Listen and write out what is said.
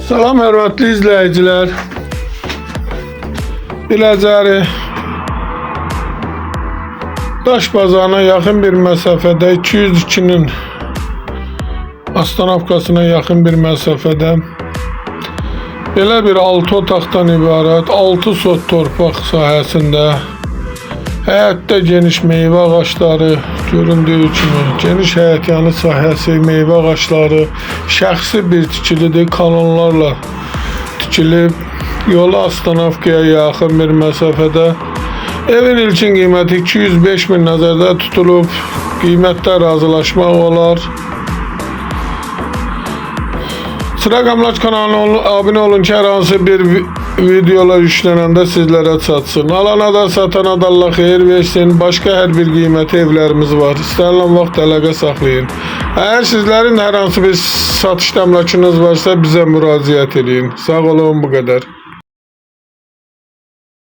Salam hörmətli izləyicilər. Biləcəri Daş bazarına yaxın bir məsafədə 202-nin astanovkasına yaxın bir məsafədə belə bir 6 otaqdan ibarət 6 sot torpaq sahəsində həyətdə geniş meyvə ağaçları göründüyü kimi geniş həyətyanı sahəsi, meyvə ağaçları şəxsi bir tikilidir, kolonlarla tikilib yola astanovkaya yaxın bir məsafədə. Evin ilkin qiyməti 205 min nəzərdə tutulub, qiymətdə razılaşmaq olar. Çıraq Əmlak kanalına abunə olun ki, hər hansı bir videolar yüklənəndə sizlərə çatsın. Alana da satana da Allah xeyir versin. Başqa hər bir qiymətli evlərimiz var. İstənilən vaxt əlaqə saxlayın. Əgər sizlərin hər hansı bir satış əmlakınız varsa bizə müraciət edin. Sağ olun, bu qədər.